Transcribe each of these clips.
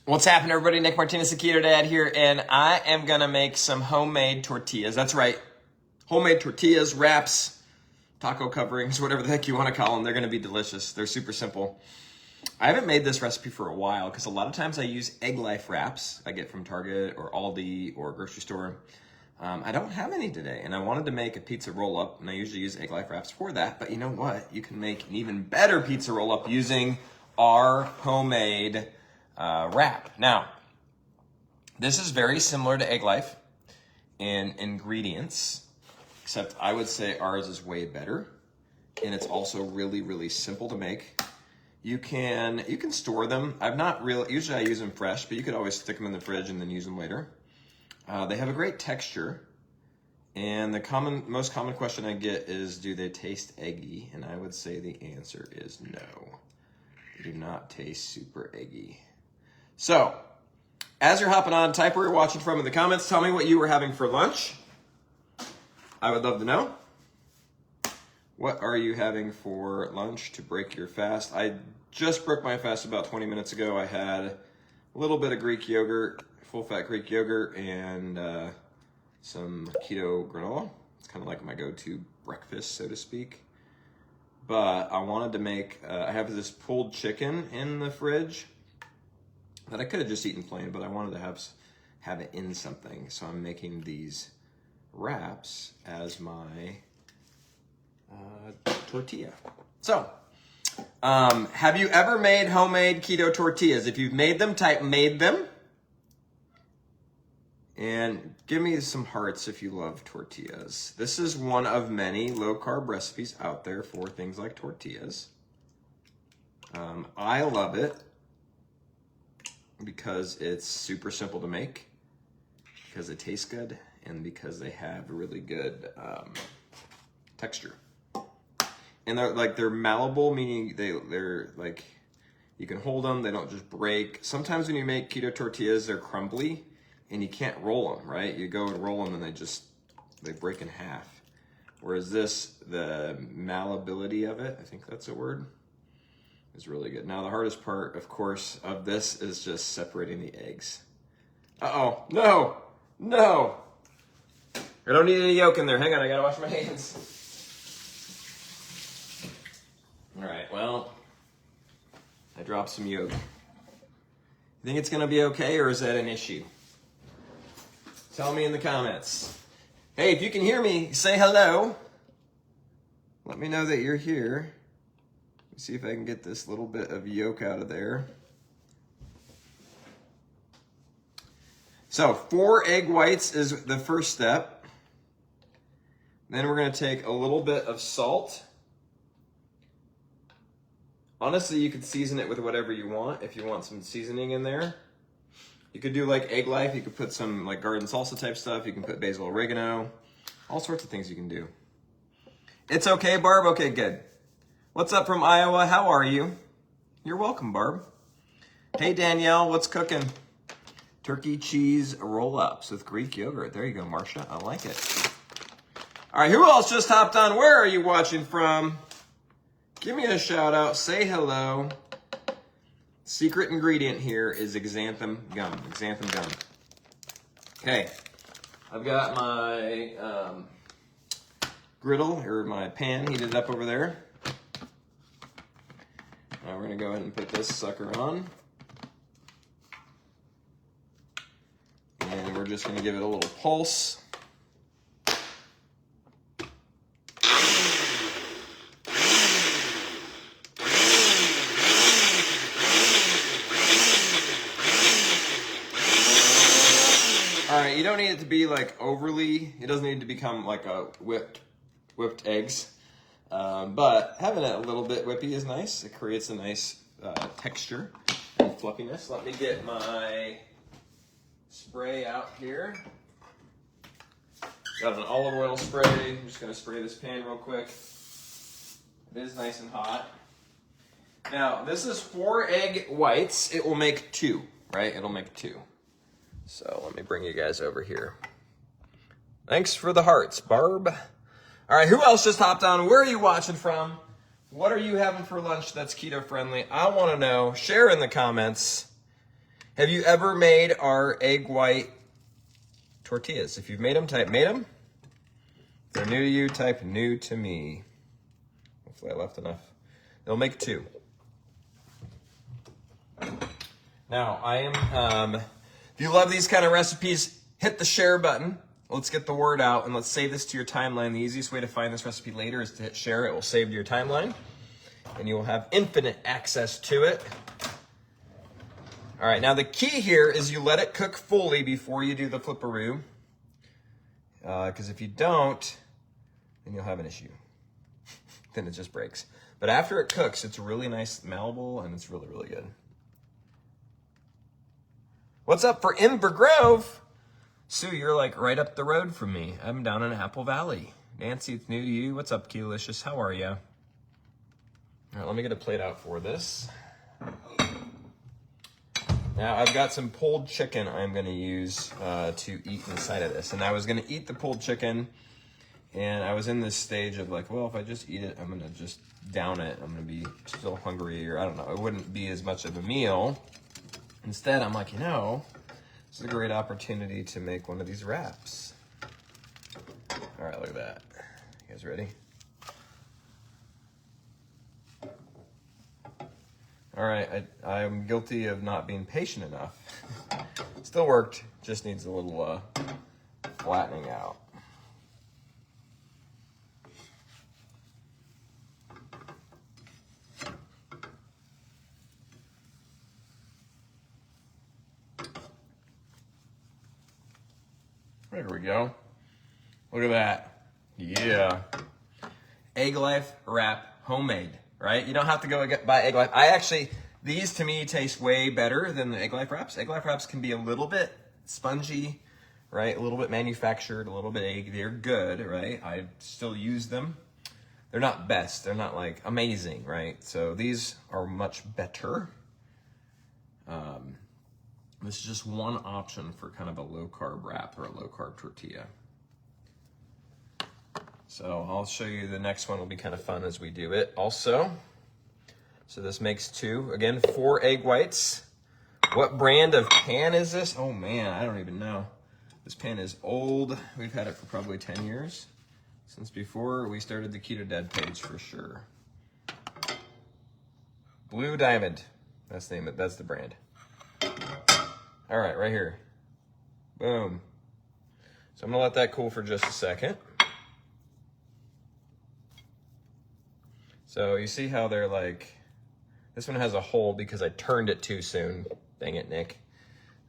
What's happening, everybody? Nick Martinez, the Keto Dad here, and I am going to make some homemade tortillas. That's right. Homemade tortillas, wraps, taco coverings, whatever the heck you want to call them. They're going to be delicious. They're super simple. I haven't made this recipe for a while because a lot of times I use Egg Life wraps I get from Target or Aldi or grocery store. I don't have any today, and I wanted to make a pizza roll-up, and I usually use Egg Life wraps for that. But you know what? You can make an even better pizza roll-up using our homemade wrap. Now, this is very similar to Egg Life in ingredients, except I would say ours is way better, and it's also really, really simple to make. You can store them. Usually I use them fresh, but you could always stick them in the fridge and then use them later. They have a great texture, and the most common question I get is, do they taste eggy? And I would say the answer is no. They do not taste super eggy. So, as you're hopping on, type where you're watching from in the comments. Tell me what you were having for lunch. I would love to know. What are you having for lunch to break your fast? I just broke my fast about 20 minutes ago. I had a little bit of Greek yogurt, full-fat Greek yogurt, and some keto granola. It's kind of like my go-to breakfast, so to speak. But I wanted to make, I have this pulled chicken in the fridge that I could have just eaten plain, but I wanted to have it in something. So I'm making these wraps as my tortilla. So, have you ever made homemade keto tortillas? If you've made them, type made them. And give me some hearts if you love tortillas. This is one of many low-carb recipes out there for things like tortillas. I love it because it's super simple to make, because it tastes good, and because they have really good texture. And they're malleable, meaning they're like, you can hold them, they don't just break. Sometimes when you make keto tortillas, they're crumbly, and you can't roll them, right? You go and roll them, and they break in half. Whereas the malleability of it, I think that's a word, is really good. Now, the hardest part, of course, of this is just separating the eggs. Uh-oh, no. I don't need any yolk in there. Hang on, I gotta wash my hands. All right, well, I dropped some yolk. You think it's gonna be okay, or is that an issue? Tell me in the comments. Hey, if you can hear me, say hello. Let me know that you're here. Let me see if I can get this little bit of yolk out of there. So 4 egg whites is the first step. Then we're gonna take a little bit of salt. Honestly, you could season it with whatever you want if you want some seasoning in there. You could do like Egg Life, you could put some like garden salsa type stuff, you can put basil, oregano, all sorts of things you can do. It's okay, Barb? Okay, good. What's up from Iowa? How are you? You're welcome, Barb. Hey, Danielle, what's cooking? Turkey cheese roll-ups with Greek yogurt. There you go, Marcia. I like it. All right, who else just hopped on? Where are you watching from? Give me a shout out. Say hello. Secret ingredient here is xanthan gum. Xanthan gum. Okay, I've got my griddle, or my pan, heated up over there. Now we're gonna go ahead and put this sucker on. And we're just gonna give it a little pulse. All right, you don't need it to be like overly, it doesn't need to become like a whipped eggs. But having it a little bit whippy is nice. It creates a nice texture and fluffiness. Let me get my spray out here. Got an olive oil spray. I'm just gonna spray this pan real quick. It is nice and hot. Now, this is 4 egg whites. It will make 2, right? It'll make 2. So let me bring you guys over here. Thanks for the hearts, Barb. All right, who else just hopped on? Where are you watching from? What are you having for lunch that's keto friendly? I want to know. Share in the comments. Have you ever made our egg white tortillas? If you've made them, type made them. If they're new to you, type new to me. Hopefully I left enough. They'll make 2. Now, if you love these kind of recipes, hit the share button. Let's get the word out and let's save this to your timeline. The easiest way to find this recipe later is to hit share. It will save to your timeline and you will have infinite access to it. All right, now the key here is you let it cook fully before you do the flipperoo. Because if you don't, then you'll have an issue. Then it just breaks. But after it cooks, it's really nice, malleable, and it's really, really good. What's up for Ember Grove? Sue, you're like right up the road from me. I'm down in Apple Valley. Nancy, it's new to you. What's up, Keylicious? How are you? All right, let me get a plate out for this. Now, I've got some pulled chicken I'm going to use to eat inside of this. And I was going to eat the pulled chicken, and I was in this stage of like, well, if I just eat it, I'm going to just down it. I'm going to be still hungry, or I don't know. It wouldn't be as much of a meal. Instead, I'm like, this is a great opportunity to make one of these wraps. All right, look at that. You guys ready? All right, I'm guilty of not being patient enough. Still worked, just needs a little flattening out. There we go. Look at that. Yeah. Egg Life wrap, homemade, right? You don't have to go buy Egg Life. These to me taste way better than the Egg Life wraps. Egg Life wraps can be a little bit spongy, right? A little bit manufactured, a little bit egg. They're good, right? I still use them. They're not best. They're not like amazing, right? So these are much better. This is just one option for kind of a low carb wrap or a low carb tortilla. So I'll show you the next one will be kind of fun as we do it also. So this makes 2. Again, 4 egg whites. What brand of pan is this? Oh man, I don't even know. This pan is old. We've had it for probably 10 years. Since before we started the Keto Dad page for sure. Blue Diamond. That's the name of it. That's the brand. All right, right here. Boom. So I'm gonna let that cool for just a second. So you see how they're like, this one has a hole because I turned it too soon. Dang it, Nick.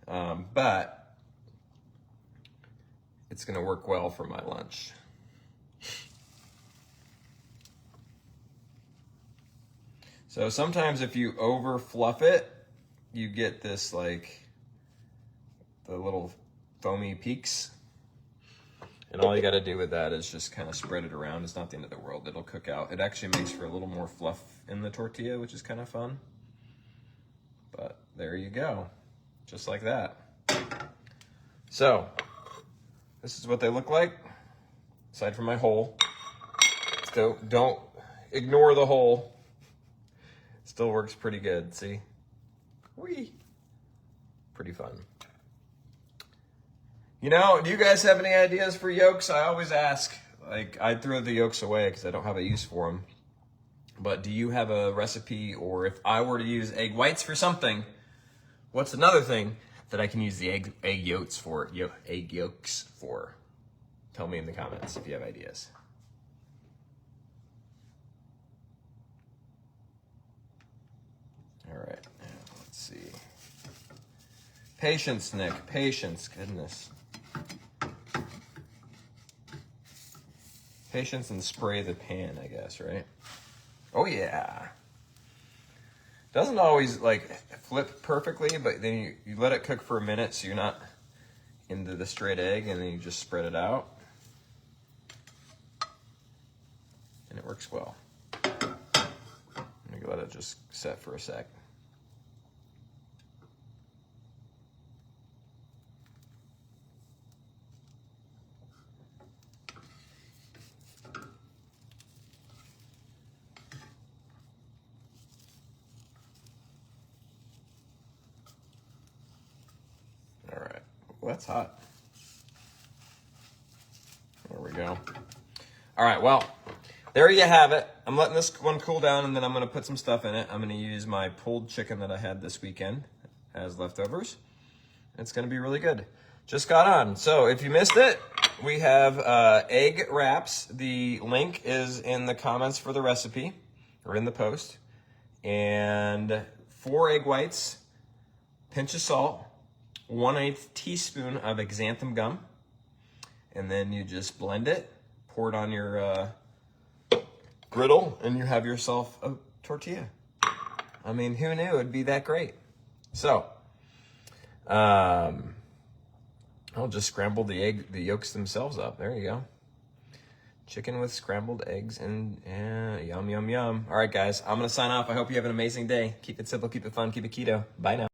But it's gonna work well for my lunch. So sometimes if you over fluff it, you get this like, the little foamy peaks. And all you got to do with that is just kind of spread it around. It's not the end of the world. It'll cook out. It actually makes for a little more fluff in the tortilla, which is kind of fun. But there you go. Just like that. So this is what they look like. Aside from my hole. So don't ignore the hole. Still works pretty good. See? Whee! Pretty fun. You know, do you guys have any ideas for yolks? I always ask. Like, I throw the yolks away because I don't have a use for them. But do you have a recipe, or if I were to use egg whites for something, what's another thing that I can use the egg yolks for? Egg yolks for? Tell me in the comments if you have ideas. All right, now let's see. Patience, Nick. Patience. Goodness. Patience and spray the pan, I guess, right? Oh, yeah. Doesn't always, like, flip perfectly, but then you let it cook for a minute so you're not into the straight egg, and then you just spread it out. And it works well. Let me let it just set for a sec. that's hot. There we go. All right, well, there you have it. I'm letting this one cool down, and then I'm going to put some stuff in it. I'm going to use my pulled chicken that I had this weekend as leftovers. It's going to be really good. Just got on. So if you missed it, we have egg wraps. The link is in the comments for the recipe, or in the post. And 4 egg whites, pinch of salt, 1/8 teaspoon of xanthan gum, and then you just blend it, pour it on your griddle, and you have yourself a tortilla. I mean, who knew it'd be that great? So, I'll just scramble the yolks themselves up. There you go. Chicken with scrambled eggs and yum, yum, yum. All right, guys, I'm going to sign off. I hope you have an amazing day. Keep it simple, keep it fun, keep it keto. Bye now.